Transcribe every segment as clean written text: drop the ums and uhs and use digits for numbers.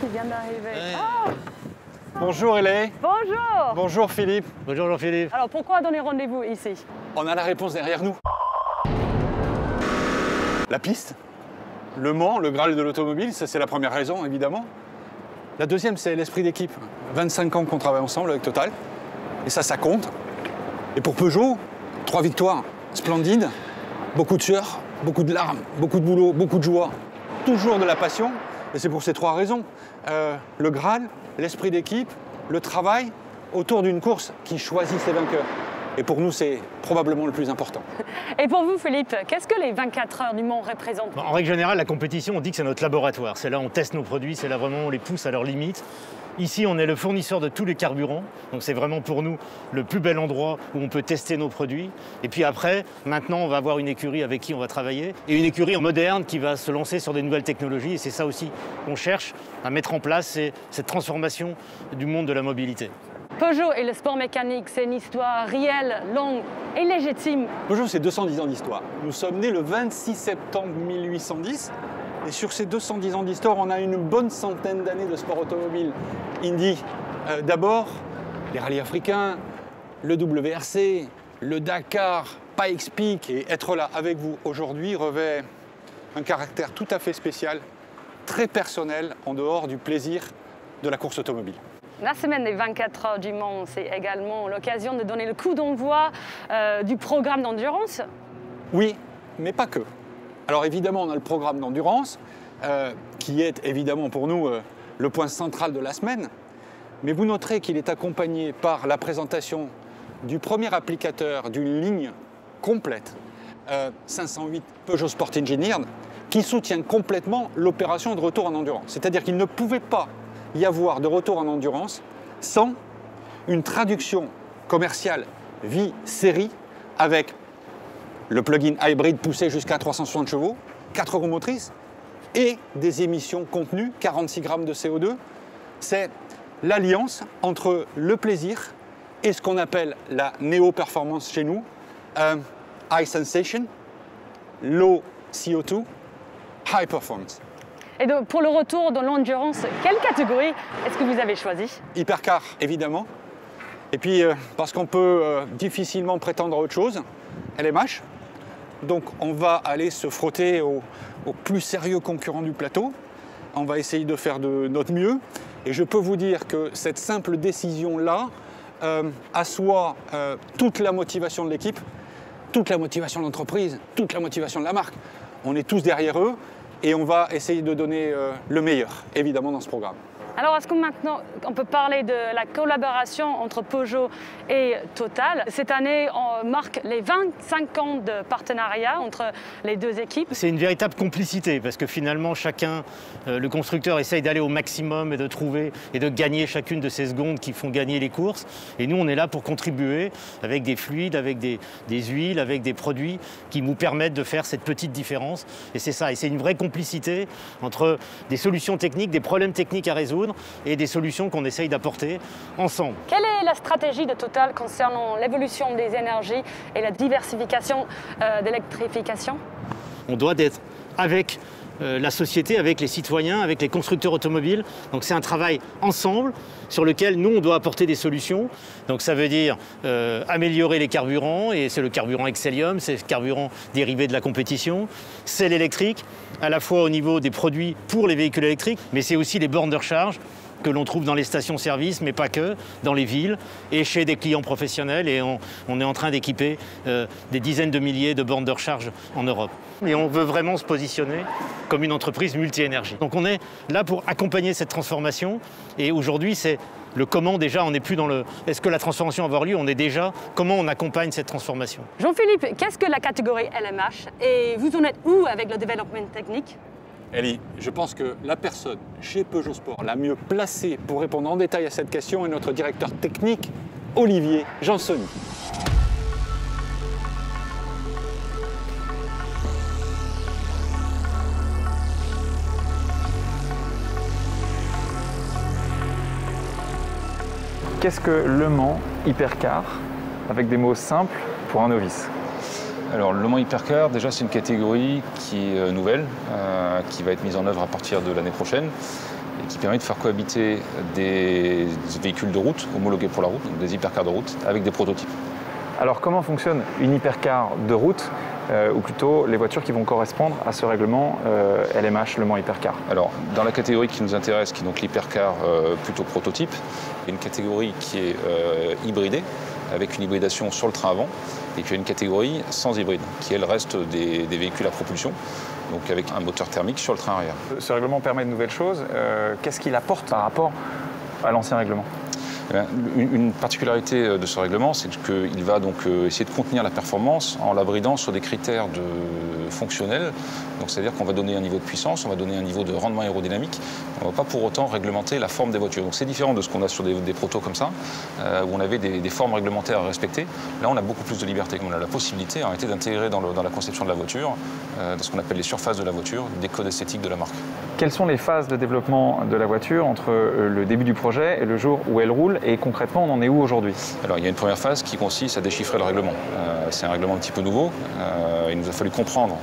qui vient d'arriver. Ouais. Oh, Bonjour Hélène. bonjour. Bonjour Philippe. Bonjour Jean-Philippe. Alors, pourquoi donner rendez-vous ici? On a la réponse derrière nous. La piste, Le Mans, le Graal de l'automobile, ça c'est la première raison évidemment. La deuxième c'est l'esprit d'équipe. 25 ans qu'on travaille ensemble avec Total. Et ça compte. Et pour Peugeot, 3 victoires splendides, beaucoup de sueur, beaucoup de larmes, beaucoup de boulot, beaucoup de joie. Toujours de la passion. Et c'est pour ces 3 raisons. Le Graal, l'esprit d'équipe, le travail autour d'une course qui choisit ses vainqueurs. Et pour nous, c'est probablement le plus important. Et pour vous, Philippe, qu'est-ce que les 24 heures du Mans représentent? En règle générale, la compétition, on dit que c'est notre laboratoire. C'est là où on teste nos produits, c'est là vraiment où on les pousse à leurs limites. Ici, on est le fournisseur de tous les carburants. Donc c'est vraiment pour nous le plus bel endroit où on peut tester nos produits. Et puis après, maintenant, on va avoir une écurie avec qui on va travailler. Et une écurie moderne qui va se lancer sur des nouvelles technologies. Et c'est ça aussi qu'on cherche à mettre en place, c'est cette transformation du monde de la mobilité. Peugeot et le sport mécanique, c'est une histoire réelle, longue et légitime. Peugeot, c'est 210 ans d'histoire. Nous sommes nés le 26 septembre 1810. Et sur ces 210 ans d'histoire, on a une bonne centaine d'années de sport automobile. Indy, d'abord, les rallyes africains, le WRC, le Dakar, Pikes Peak. Et être là avec vous aujourd'hui revêt un caractère tout à fait spécial, très personnel, en dehors du plaisir de la course automobile. La semaine des 24 heures du Mans, c'est également l'occasion de donner le coup d'envoi du programme d'endurance. Oui, mais pas que. Alors évidemment, on a le programme d'endurance, qui est évidemment pour nous le point central de la semaine. Mais vous noterez qu'il est accompagné par la présentation du premier applicateur d'une ligne complète, 508 Peugeot Sport Engineered, qui soutient complètement l'opération de retour en endurance. C'est-à-dire qu'il ne pouvait pas y avoir de retour en endurance sans une traduction commerciale vie-série avec le plug-in hybride poussé jusqu'à 360 chevaux, 4 roues motrices et des émissions contenues, 46 grammes de CO2. C'est l'alliance entre le plaisir et ce qu'on appelle la néo-performance chez nous, high sensation, low CO2, high performance. Et donc, pour le retour de l'endurance, quelle catégorie est-ce que vous avez choisi? Hypercar, évidemment. Et puis, parce qu'on peut difficilement prétendre à autre chose, LMH. Donc, on va aller se frotter aux plus sérieux concurrents du plateau. On va essayer de faire de notre mieux. Et je peux vous dire que cette simple décision-là assoit toute la motivation de l'équipe, toute la motivation de l'entreprise, toute la motivation de la marque. On est tous derrière eux. Et on va essayer de donner le meilleur, évidemment, dans ce programme. Alors, est-ce que maintenant, on peut parler de la collaboration entre Peugeot et Total? Cette année, on marque les 25 ans de partenariat entre les deux équipes. C'est une véritable complicité parce que finalement, chacun, le constructeur essaye d'aller au maximum et de trouver et de gagner chacune de ces secondes qui font gagner les courses. Et nous, on est là pour contribuer avec des fluides, avec des huiles, avec des produits qui nous permettent de faire cette petite différence. Et c'est ça, et c'est une vraie complicité entre des solutions techniques, des problèmes techniques à résoudre et des solutions qu'on essaye d'apporter ensemble. Quelle est la stratégie de Total concernant l'évolution des énergies et la diversification d'électrification? On doit être avec la société, avec les citoyens, avec les constructeurs automobiles. Donc c'est un travail ensemble sur lequel nous, on doit apporter des solutions. Donc ça veut dire améliorer les carburants, et c'est le carburant Excellium, c'est le carburant dérivé de la compétition. C'est l'électrique, à la fois au niveau des produits pour les véhicules électriques, mais c'est aussi les bornes de recharge que l'on trouve dans les stations-service, mais pas que, dans les villes et chez des clients professionnels. Et on est en train d'équiper des dizaines de milliers de bornes de recharge en Europe. Et on veut vraiment se positionner comme une entreprise multi-énergie. Donc on est là pour accompagner cette transformation. Et aujourd'hui, c'est le comment déjà, on n'est plus dans le « est-ce que la transformation va avoir lieu ?» On est déjà comment on accompagne cette transformation. Jean-Philippe, qu'est-ce que la catégorie LMH et vous en êtes où avec le développement technique? Ellie, je pense que la personne chez Peugeot Sport la mieux placée pour répondre en détail à cette question est notre directeur technique, Olivier Jansoni. Qu'est-ce que Le Mans Hypercar, avec des mots simples pour un novice? Alors Le Mans Hypercar, déjà c'est une catégorie qui est nouvelle, qui va être mise en œuvre à partir de l'année prochaine. et qui permet de faire cohabiter des véhicules de route homologués pour la route, donc des hypercars de route, avec des prototypes. Alors comment fonctionne une hypercar de route, ou plutôt les voitures qui vont correspondre à ce règlement LMH, Le Mans Hypercar? Alors, dans la catégorie qui nous intéresse, qui est donc l'hypercar plutôt prototype, il y a une catégorie qui est hybridée, avec une hybridation sur le train avant, et puis il y a une catégorie sans hybride, qui elle reste des véhicules à propulsion, donc avec un moteur thermique sur le train arrière. Ce règlement permet de nouvelles choses. Qu'est-ce qu'il apporte par rapport à l'ancien règlement? Une particularité de ce règlement, c'est qu'il va donc essayer de contenir la performance en la bridant sur des critères fonctionnels. Donc c'est-à-dire qu'on va donner un niveau de puissance, on va donner un niveau de rendement aérodynamique. On ne va pas pour autant réglementer la forme des voitures. Donc c'est différent de ce qu'on a sur des protos comme ça, où on avait des formes réglementaires à respecter. Là, on a beaucoup plus de liberté. On a la possibilité en réalité d'intégrer dans la conception de la voiture, dans ce qu'on appelle les surfaces de la voiture, des codes esthétiques de la marque. Quelles sont les phases de développement de la voiture entre le début du projet et le jour où elle roule, et concrètement, on en est où aujourd'hui? Alors, il y a une première phase qui consiste à déchiffrer le règlement. C'est un règlement un petit peu nouveau. Il nous a fallu comprendre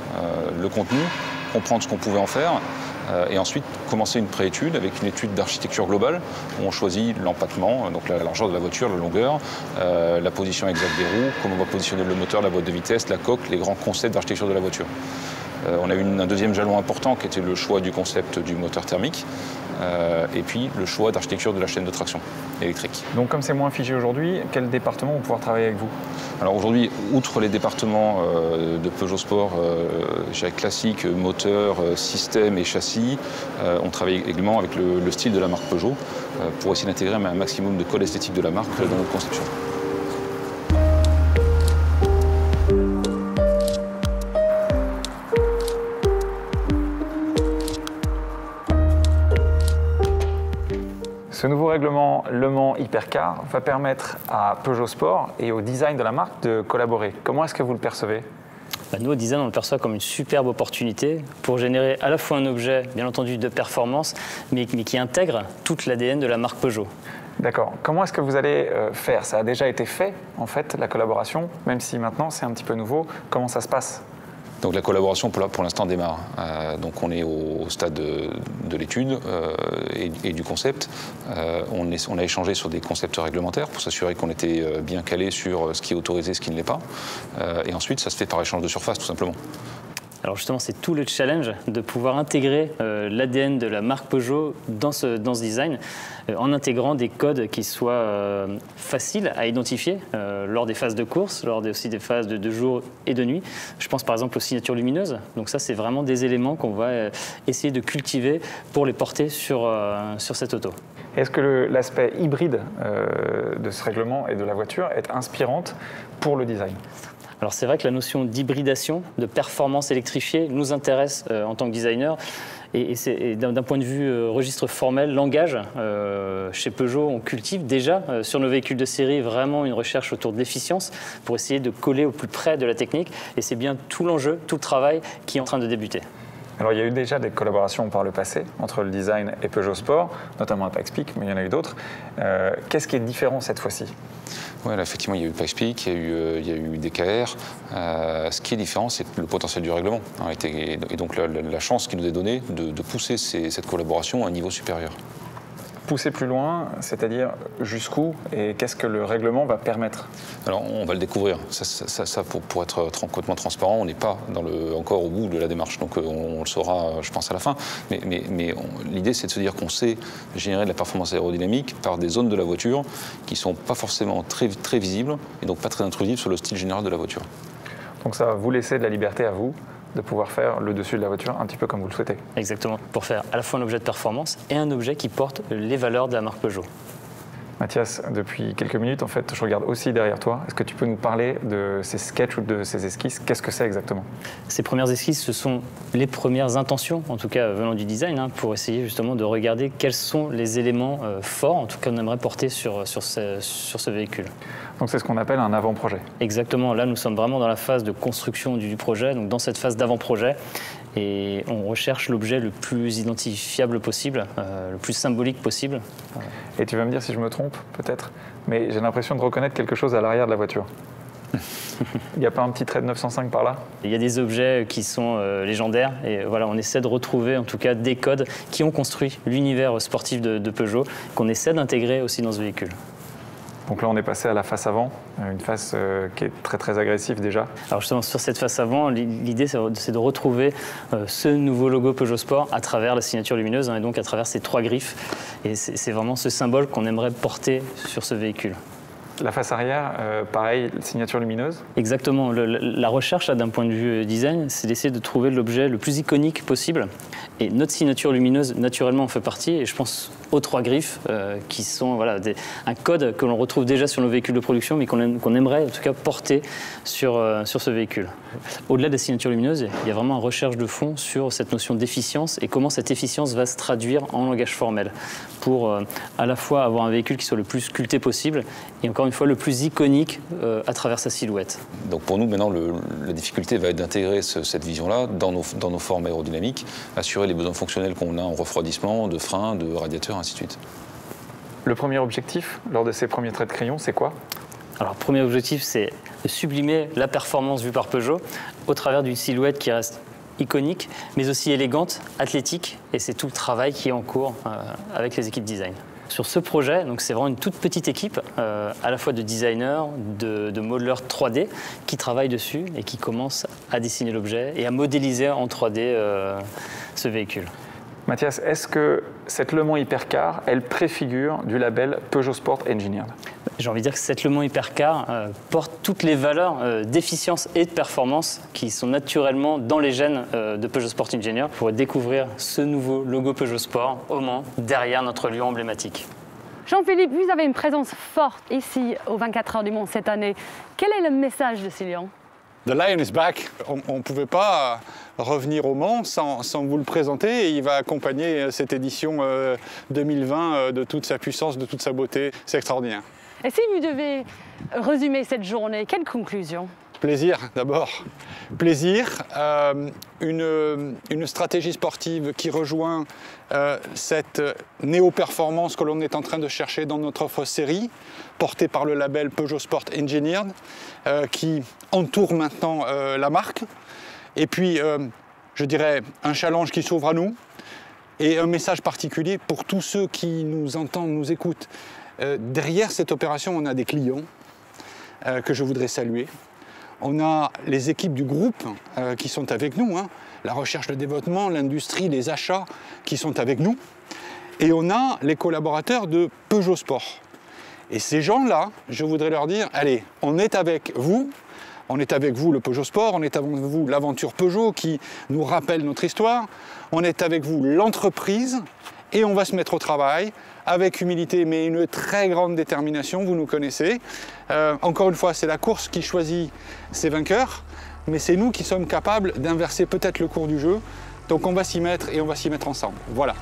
le contenu, comprendre ce qu'on pouvait en faire, et ensuite commencer une préétude avec une étude d'architecture globale où on choisit l'empattement, donc la largeur de la voiture, la longueur, la position exacte des roues, comment on va positionner le moteur, la boîte de vitesse, la coque, les grands concepts d'architecture de la voiture. On a eu un deuxième jalon important qui était le choix du concept du moteur thermique, et puis le choix d'architecture de la chaîne de traction électrique. Donc comme c'est moins figé aujourd'hui, quel département vont pouvoir travailler avec vous? Alors aujourd'hui, outre les départements de Peugeot Sport, classique, moteur, système et châssis, on travaille également avec le style de la marque Peugeot pour essayer d'intégrer un maximum de code esthétique de la marque dans notre conception. Ce nouveau règlement Le Mans Hypercar va permettre à Peugeot Sport et au design de la marque de collaborer. Comment est-ce que vous le percevez? Nous, au design, on le perçoit comme une superbe opportunité pour générer à la fois un objet, bien entendu, de performance, mais qui intègre toute l'ADN de la marque Peugeot. D'accord. Comment est-ce que vous allez faire? Ça a déjà été fait, en fait, la collaboration, même si maintenant c'est un petit peu nouveau. Comment ça se passe? Donc la collaboration pour l'instant démarre. Donc on est au stade de l'étude et du concept. On a échangé sur des concepts réglementaires pour s'assurer qu'on était bien calé sur ce qui est autorisé, ce qui ne l'est pas. Et ensuite, ça se fait par échange de surface, tout simplement. Alors justement, c'est tout le challenge de pouvoir intégrer l'ADN de la marque Peugeot dans ce design, en intégrant des codes qui soient faciles à identifier lors des phases de course, lors aussi des phases de jour et de nuit. Je pense par exemple aux signatures lumineuses. Donc ça, c'est vraiment des éléments qu'on va essayer de cultiver pour les porter sur cette auto. Est-ce que l'aspect hybride de ce règlement et de la voiture est inspirante pour le design? Alors c'est vrai que la notion d'hybridation, de performance électrifiée nous intéresse en tant que designer. Et d'un point de vue registre formel, langage, chez Peugeot, on cultive déjà sur nos véhicules de série vraiment une recherche autour de l'efficience pour essayer de coller au plus près de la technique. Et c'est bien tout l'enjeu, tout le travail qui est en train de débuter. Alors il y a eu déjà des collaborations par le passé entre le design et Peugeot Sport, notamment à Pikes-Peak, mais il y en a eu d'autres. Qu'est-ce qui est différent cette fois-ci? Oui, effectivement, il y a eu Pikes-Peak, il y a eu DKR. Ce qui est différent, c'est le potentiel du règlement. Et donc la chance qui nous est donnée de pousser cette collaboration à un niveau supérieur. Pousser plus loin, c'est-à-dire jusqu'où, et qu'est-ce que le règlement va permettre? Alors on va le découvrir. Ça pour être complètement transparent, on n'est pas encore au bout de la démarche. Donc on le saura, je pense, à la fin. Mais l'idée, c'est de se dire qu'on sait générer de la performance aérodynamique par des zones de la voiture qui ne sont pas forcément très visibles et donc pas très intrusives sur le style général de la voiture. Donc ça va vous laisser de la liberté à vous de pouvoir faire le dessus de la voiture un petit peu comme vous le souhaitez. Exactement, pour faire à la fois un objet de performance et un objet qui porte les valeurs de la marque Peugeot. Mathias, depuis quelques minutes, en fait, je regarde aussi derrière toi. Est-ce que tu peux nous parler de ces sketchs ou de ces esquisses? Qu'est-ce que c'est exactement? Ces premières esquisses, ce sont les premières intentions, en tout cas venant du design, pour essayer justement de regarder quels sont les éléments forts, en tout cas qu'on aimerait porter sur ce véhicule. Donc c'est ce qu'on appelle un avant-projet. Exactement, là nous sommes vraiment dans la phase de construction du projet, donc dans cette phase d'avant-projet. Et on recherche l'objet le plus identifiable possible, le plus symbolique possible. Et tu vas me dire si je me trompe, peut-être, mais j'ai l'impression de reconnaître quelque chose à l'arrière de la voiture. Il n'y a pas un petit trait de 905 par là? Il y a des objets qui sont légendaires et voilà, on essaie de retrouver en tout cas des codes qui ont construit l'univers sportif de Peugeot, qu'on essaie d'intégrer aussi dans ce véhicule. Donc là, on est passé à la face avant, une face qui est très très agressive déjà. Alors justement, sur cette face avant, l'idée c'est de retrouver ce nouveau logo Peugeot Sport à travers la signature lumineuse et donc à travers ces 3 griffes. Et c'est vraiment ce symbole qu'on aimerait porter sur ce véhicule. La face arrière, pareil, signature lumineuse. Exactement. La recherche, d'un point de vue design, c'est d'essayer de trouver l'objet le plus iconique possible. Et notre signature lumineuse, naturellement, en fait partie. Et je pense aux 3 griffes, qui sont voilà, un code que l'on retrouve déjà sur nos véhicules de production, mais qu'on aimerait en tout cas porter sur ce véhicule. Au-delà des signatures lumineuses, il y a vraiment une recherche de fond sur cette notion d'efficience et comment cette efficience va se traduire en langage formel pour à la fois avoir un véhicule qui soit le plus sculpté possible et encore une fois le plus iconique à travers sa silhouette. Donc pour nous, maintenant, la difficulté va être d'intégrer cette vision-là dans nos formes aérodynamiques, assurer les besoins fonctionnels qu'on a en refroidissement, de frein, de radiateur, ainsi de suite. Le premier objectif, lors de ces premiers traits de crayon, c'est quoi? Alors, le premier objectif, c'est de sublimer la performance vue par Peugeot au travers d'une silhouette qui reste iconique, mais aussi élégante, athlétique, et c'est tout le travail qui est en cours avec les équipes design. Sur ce projet, donc c'est vraiment une toute petite équipe, à la fois de designers, de modeleurs 3D, qui travaillent dessus et qui commencent à dessiner l'objet et à modéliser en 3D ce véhicule. Mathias, est-ce que cette Le Mans Hypercar, elle préfigure du label Peugeot Sport Engineered? J'ai envie de dire que cette Le Mans Hypercar porte toutes les valeurs d'efficience et de performance qui sont naturellement dans les gènes de Peugeot Sport Engineered pour découvrir ce nouveau logo Peugeot Sport au Mans, derrière notre lion emblématique. Jean-Philippe, vous avez une présence forte ici aux 24 heures du Mans cette année. Quel est le message de ces lions? The Lion is back. On ne pouvait pas revenir au Mans sans vous le présenter. Et il va accompagner cette édition 2020 de toute sa puissance, de toute sa beauté. C'est extraordinaire. Et si vous devez résumer cette journée, quelle conclusion? Plaisir d'abord. Plaisir, une stratégie sportive qui rejoint cette néo-performance que l'on est en train de chercher dans notre offre série, portée par le label Peugeot Sport Engineered, qui entoure maintenant la marque. Et puis, je dirais, un challenge qui s'ouvre à nous et un message particulier pour tous ceux qui nous entendent, nous écoutent. Derrière cette opération, on a des clients que je voudrais saluer. On a les équipes du groupe qui sont avec nous, la recherche, le développement, l'industrie, les achats qui sont avec nous. Et on a les collaborateurs de Peugeot Sport. Et ces gens-là, je voudrais leur dire, allez, on est avec vous le Peugeot Sport, on est avec vous l'aventure Peugeot qui nous rappelle notre histoire, on est avec vous l'entreprise et on va se mettre au travail avec humilité mais une très grande détermination, vous nous connaissez. Encore une fois, c'est la course qui choisit ses vainqueurs, mais c'est nous qui sommes capables d'inverser peut-être le cours du jeu. Donc on va s'y mettre et on va s'y mettre ensemble. Voilà.